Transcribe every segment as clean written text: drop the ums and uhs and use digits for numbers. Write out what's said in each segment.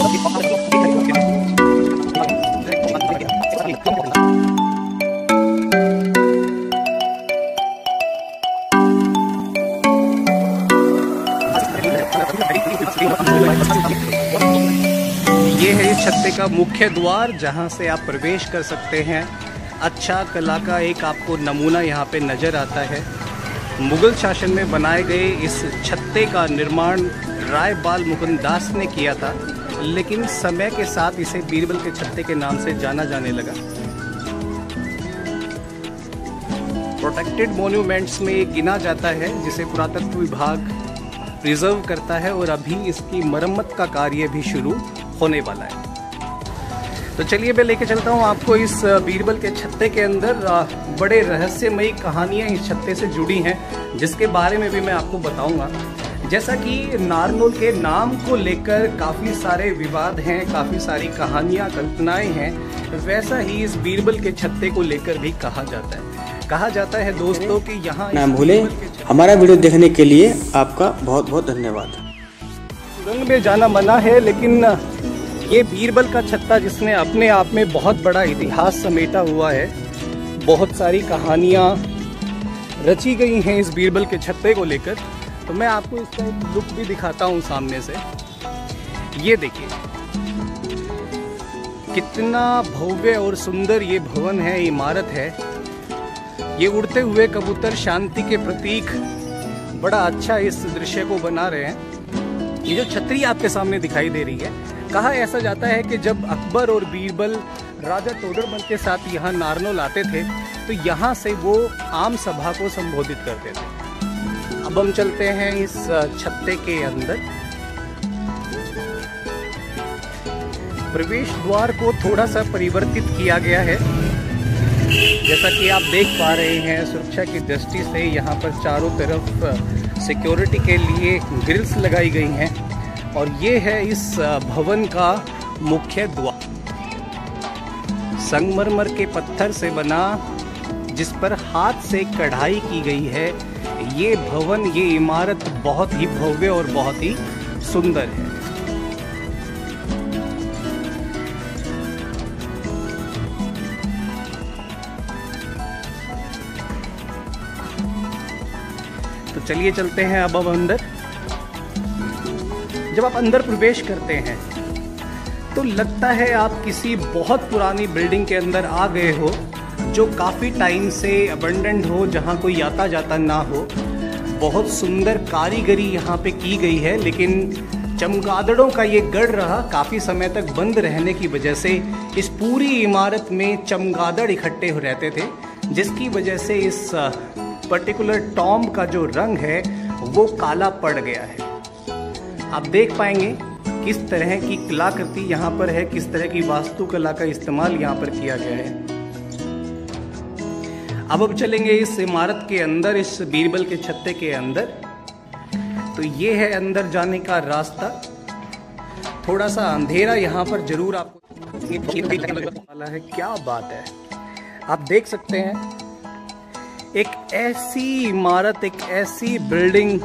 ये है इस छत्ते का मुख्य द्वार जहाँ से आप प्रवेश कर सकते हैं। अच्छा कला का एक आपको नमूना यहाँ पे नज़र आता है। मुग़ल शासन में बनाए गए इस छत्ते का निर्माण राय बाल मुकुंद दास ने किया था, लेकिन समय के साथ इसे बीरबल के छत्ते के नाम से जाना जाने लगा। प्रोटेक्टेड मॉन्यूमेंट्स में गिना जाता है, जिसे पुरातत्व विभाग प्रिजर्व करता है और अभी इसकी मरम्मत का कार्य भी शुरू होने वाला है। तो चलिए मैं लेके चलता हूँ आपको इस बीरबल के छत्ते के अंदर। बड़े रहस्यमयी कहानियाँ इस छत्ते से जुड़ी हैं, जिसके बारे में भी मैं आपको बताऊँगा। जैसा कि नारनौल के नाम को लेकर काफ़ी सारे विवाद हैं, काफ़ी सारी कहानियाँ कल्पनाएँ हैं, वैसा ही इस बीरबल के छत्ते को लेकर भी कहा जाता है। कहा जाता है दोस्तों कि यहाँ ना भूलें, हमारा वीडियो देखने के लिए आपका बहुत बहुत धन्यवाद। सुरंग में जाना मना है, लेकिन ये बीरबल का छत्ता जिसने अपने आप में बहुत बड़ा इतिहास समेटा हुआ है, बहुत सारी कहानियाँ रची गई हैं इस बीरबल के छत्ते को लेकर। तो मैं आपको इसका एक लुक भी दिखाता हूँ सामने से। ये देखिए कितना भव्य और सुंदर ये भवन है, इमारत है। ये उड़ते हुए कबूतर शांति के प्रतीक बड़ा अच्छा इस दृश्य को बना रहे हैं। ये जो छतरी आपके सामने दिखाई दे रही है, कहा ऐसा जाता है कि जब अकबर और बीरबल राजा टोडरमल के साथ यहाँ नारनौल आते थे, तो यहाँ से वो आम सभा को संबोधित करते थे। अब हम चलते हैं इस छत्ते के अंदर। प्रवेश द्वार को थोड़ा सा परिवर्तित किया गया है, जैसा कि आप देख पा रहे हैं। सुरक्षा की दृष्टि से यहाँ पर चारों तरफ सिक्योरिटी के लिए ग्रिल्स लगाई गई हैं, और ये है इस भवन का मुख्य द्वार। संगमरमर के पत्थर से बना, जिस पर हाथ से कढ़ाई की गई है, ये भवन, ये इमारत बहुत ही भव्य और बहुत ही सुंदर है। तो चलिए चलते हैं अब अंदर। जब आप अंदर प्रवेश करते हैं तो लगता है आप किसी बहुत पुरानी बिल्डिंग के अंदर आ गए हो, जो काफ़ी टाइम से अबंडेंट हो, जहाँ कोई आता जाता ना हो। बहुत सुंदर कारीगरी यहाँ पे की गई है, लेकिन चमगादड़ों का ये गढ़ रहा काफ़ी समय तक बंद रहने की वजह से इस पूरी इमारत में चमगादड़ इकट्ठे हो रहते थे, जिसकी वजह से इस पर्टिकुलर टॉम्ब का जो रंग है वो काला पड़ गया है। आप देख पाएंगे किस तरह की कलाकृति यहाँ पर है, किस तरह की वास्तुकला का इस्तेमाल यहाँ पर किया गया है। अब चलेंगे इस इमारत के अंदर, इस बीरबल के छत्ते के अंदर। तो ये है अंदर जाने का रास्ता। थोड़ा सा अंधेरा यहाँ पर जरूर आपको वाला है। क्या बात है, आप देख सकते हैं एक ऐसी इमारत, एक ऐसी बिल्डिंग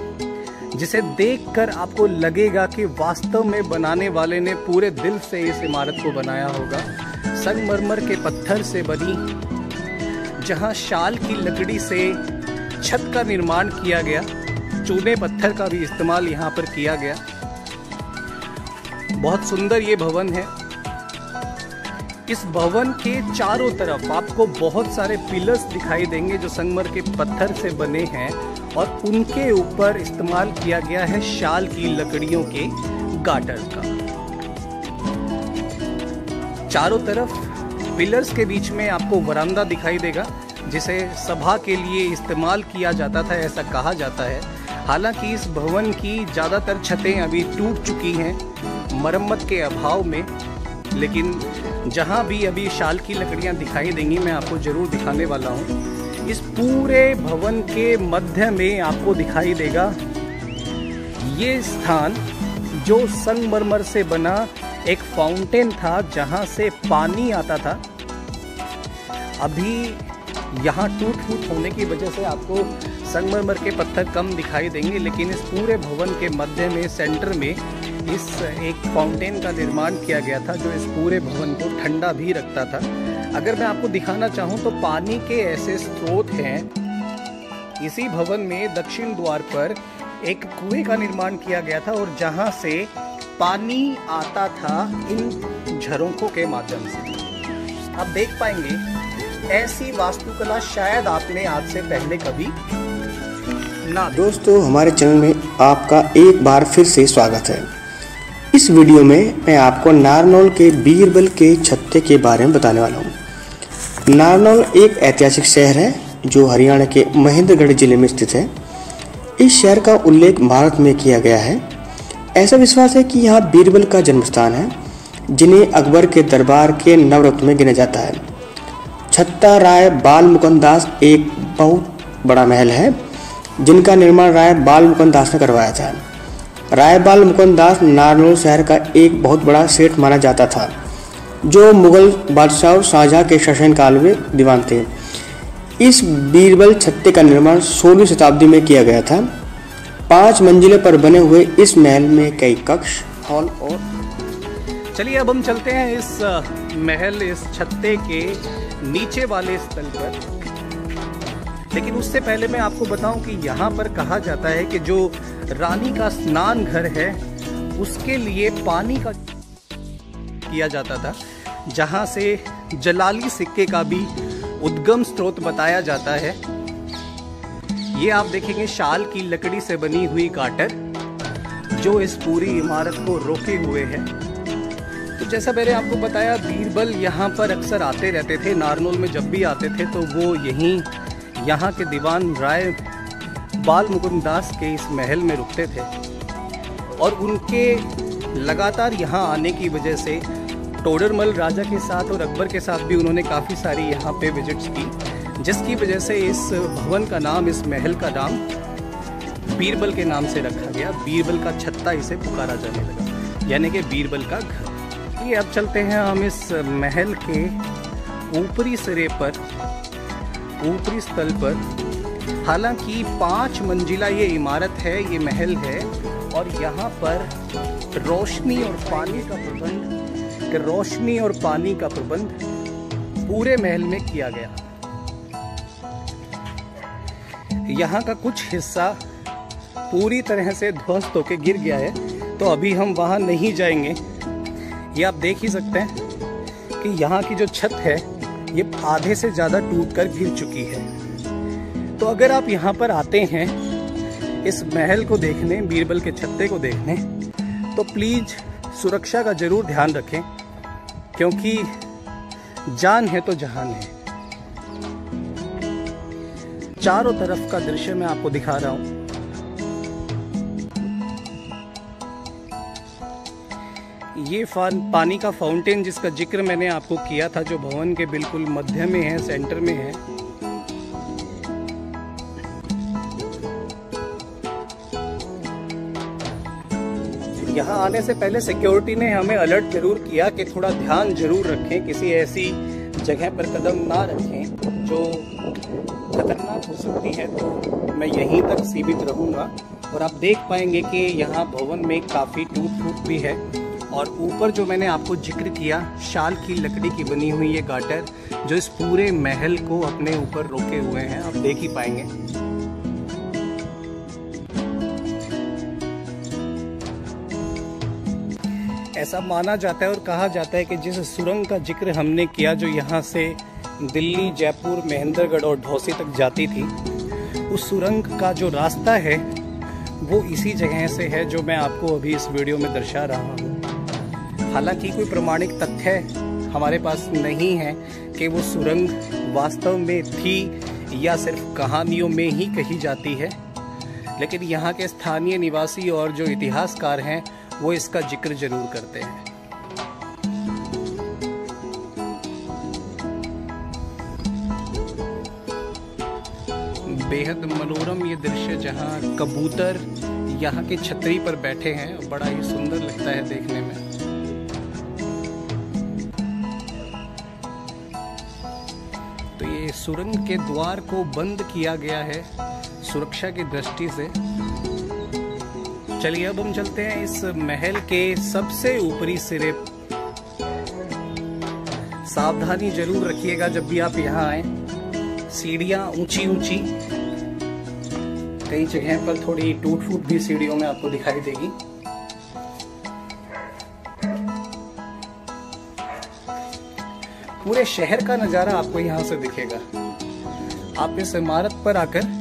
जिसे देखकर आपको लगेगा कि वास्तव में बनाने वाले ने पूरे दिल से इस इमारत को बनाया होगा। संगमरमर के पत्थर से बनी, जहां शाल की लकड़ी से छत का निर्माण किया गया, चूने पत्थर का भी इस्तेमाल यहां पर किया गया। बहुत सुंदर ये भवन है। इस भवन के चारों तरफ आपको बहुत सारे पिलर्स दिखाई देंगे जो संगमरमर के पत्थर से बने हैं, और उनके ऊपर इस्तेमाल किया गया है शाल की लकड़ियों के गाटर का। चारों तरफ पिलर्स के बीच में आपको वरांदा दिखाई देगा, जिसे सभा के लिए इस्तेमाल किया जाता था, ऐसा कहा जाता है। हालांकि इस भवन की ज़्यादातर छतें अभी टूट चुकी हैं मरम्मत के अभाव में, लेकिन जहाँ भी अभी शाल की लकड़ियाँ दिखाई देंगी मैं आपको ज़रूर दिखाने वाला हूँ। इस पूरे भवन के मध्य में आपको दिखाई देगा ये स्थान, जो संगमरमर से बना एक फाउंटेन था, जहाँ से पानी आता था। अभी यहाँ टूट फूट होने की वजह से आपको संगमरमर के पत्थर कम दिखाई देंगे, लेकिन इस पूरे भवन के मध्य में, सेंटर में इस एक फाउंटेन का निर्माण किया गया था जो इस पूरे भवन को ठंडा भी रखता था। अगर मैं आपको दिखाना चाहूँ तो पानी के ऐसे स्रोत हैं। इसी भवन में दक्षिण द्वार पर एक कुएं का निर्माण किया गया था और जहाँ से पानी आता था इन झरोखों के माध्यम से। आप देख पाएंगे ऐसी वास्तुकला शायद आपने आज से पहले कभी ना। दोस्तों, हमारे चैनल में आपका एक बार फिर से स्वागत है। इस वीडियो में मैं आपको नारनौल के बीरबल के छत्ते के बारे में बताने वाला हूँ। नारनौल एक ऐतिहासिक शहर है जो हरियाणा के महेंद्रगढ़ जिले में स्थित है। इस शहर का उल्लेख भारत में किया गया है। ऐसा विश्वास है कि यहाँ बीरबल का जन्म स्थान है, जिन्हें अकबर के दरबार के नवरत्न में गिना जाता है। छत्ता राय बाल मुकुंद दास एक बहुत बड़ा महल है, जिनका निर्माण राय बाल मुकुंद दास ने करवाया था। राय बाल मुकुंद दास नारनौल शहर का एक बहुत बड़ा सेठ माना जाता था, जो मुगल बादशाह शाहजहां के शासनकाल में दीवान थे। इस बीरबल छत्ते का निर्माण 16वीं शताब्दी में किया गया था। 5 मंजिलों पर बने हुए इस महल में कई कक्ष, हॉल और चलिए अब हम चलते हैं इस महल, इस छत्ते के नीचे वाले स्थल पर। लेकिन उससे पहले मैं आपको बताऊं कि यहाँ पर कहा जाता है कि जो रानी का स्नान घर है उसके लिए पानी का किया जाता था, जहाँ से जलाली सिक्के का भी उद्गम स्रोत बताया जाता है। ये आप देखेंगे शाल की लकड़ी से बनी हुई गाटर जो इस पूरी इमारत को रोके हुए है। तो जैसा मैंने आपको बताया, बीरबल यहाँ पर अक्सर आते रहते थे। नारनौल में जब भी आते थे तो वो यहाँ के दीवान राय बाल मुकुंद दास के इस महल में रुकते थे और उनके लगातार यहाँ आने की वजह से टोडरमल राजा के साथ और अकबर के साथ भी उन्होंने काफ़ी सारी यहाँ पे विजिट्स की, जिसकी वजह से इस भवन का नाम, इस महल का नाम बीरबल के नाम से रखा गया। बीरबल का छत्ता इसे पुकारा जाने लगा, यानी कि बीरबल का घर। ये अब चलते हैं हम इस महल के ऊपरी सिरे पर, ऊपरी स्थल पर। हालांकि 5 मंजिला ये इमारत है, ये महल है और यहाँ पर रोशनी और पानी का प्रबंध पूरे महल में किया गया। यहाँ का कुछ हिस्सा पूरी तरह से ध्वस्त होकर गिर गया है, तो अभी हम वहाँ नहीं जाएंगे। ये आप देख ही सकते हैं कि यहाँ की जो छत है ये आधे से ज़्यादा टूटकर गिर चुकी है। तो अगर आप यहाँ पर आते हैं इस महल को देखने, बीरबल के छत्ते को देखने, तो प्लीज़ सुरक्षा का ज़रूर ध्यान रखें, क्योंकि जान है तो जहान है। चारों तरफ का दृश्य मैं आपको दिखा रहा हूँ। ये पानी का फाउंटेन जिसका जिक्र मैंने आपको किया था, जो भवन के बिल्कुल मध्य में है, सेंटर में है, यहाँ आने से पहले सिक्योरिटी ने हमें अलर्ट जरूर किया कि थोड़ा ध्यान जरूर रखें, किसी ऐसी जगह पर कदम ना रखें जो खतरनाक हो सकती है। तो मैं यहीं तक सीमित रहूँगा और आप देख पाएंगे कि यहाँ भवन में काफ़ी टूट फूट भी है। और ऊपर जो मैंने आपको जिक्र किया, शाल की लकड़ी की बनी हुई ये गाटर जो इस पूरे महल को अपने ऊपर रोके हुए हैं, आप देख ही पाएंगे। ऐसा माना जाता है और कहा जाता है कि जिस सुरंग का जिक्र हमने किया, जो यहाँ से दिल्ली, जयपुर, महेंद्रगढ़ और ढौसी तक जाती थी, उस सुरंग का जो रास्ता है वो इसी जगह से है जो मैं आपको अभी इस वीडियो में दर्शा रहा हूँ। हालांकि कोई प्रमाणिक तथ्य हमारे पास नहीं है कि वो सुरंग वास्तव में थी या सिर्फ कहानियों में ही कही जाती है, लेकिन यहाँ के स्थानीय निवासी और जो इतिहासकार हैं वो इसका जिक्र जरूर करते हैं। बेहद मनोरम ये दृश्य, जहाँ कबूतर यहाँ की छतरी पर बैठे हैं, बड़ा ही सुंदर लगता है देखने में। तो ये सुरंग के द्वार को बंद किया गया है सुरक्षा की दृष्टि से। चलिए अब हम चलते हैं इस महल के सबसे ऊपरी सिरे। सावधानी जरूर रखिएगा जब भी आप यहाँ आए। सीढ़ियाँ ऊंची ऊंची, कई जगह पर थोड़ी टूट फूट भी सीढ़ियों में आपको दिखाई देगी। पूरे शहर का नजारा आपको यहाँ से दिखेगा। आप इस इमारत पर आकर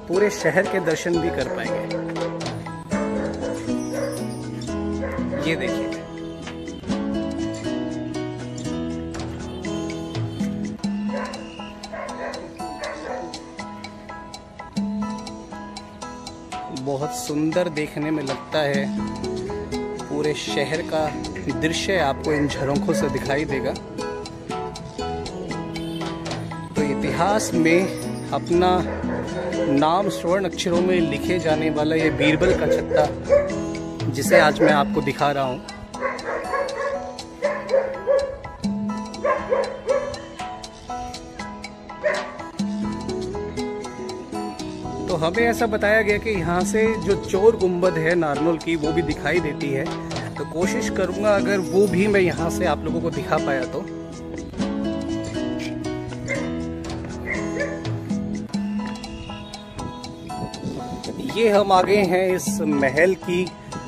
पूरे शहर के दर्शन भी कर पाएंगे। ये देखिए, बहुत सुंदर देखने में लगता है। पूरे शहर का दृश्य आपको इन झरोखों से दिखाई देगा। तो इतिहास में अपना नाम स्वर्ण अक्षरों में लिखे जाने वाला ये बीरबल का छत्ता, जिसे आज मैं आपको दिखा रहा हूँ, तो हमें ऐसा बताया गया कि यहाँ से जो चोर गुंबद है नारनौल की वो भी दिखाई देती है। तो कोशिश करूँगा अगर वो भी मैं यहाँ से आप लोगों को दिखा पाया तो। ये हम आ गए हैं इस महल की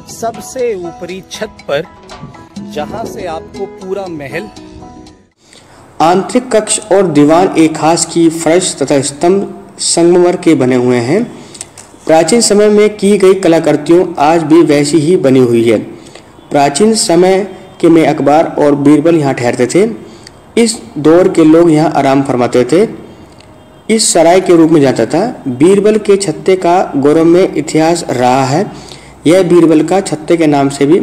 सबसे ऊपरी छत पर, जहाँ से आपको पूरा महल, आंतरिक कक्ष और दीवान एक खास की फर्श तथा स्तंभ संगमरमर के बने हुए हैं। प्राचीन समय में की गई कलाकृतियों आज भी वैसी ही बनी हुई है। प्राचीन समय के में अकबर और बीरबल यहाँ ठहरते थे। इस दौर के लोग यहाँ आराम फरमाते थे। इस सराय के रूप में जाता था। बीरबल के छत्ते का गौरवमय इतिहास रहा है। यह बीरबल का छत्ते के नाम से भी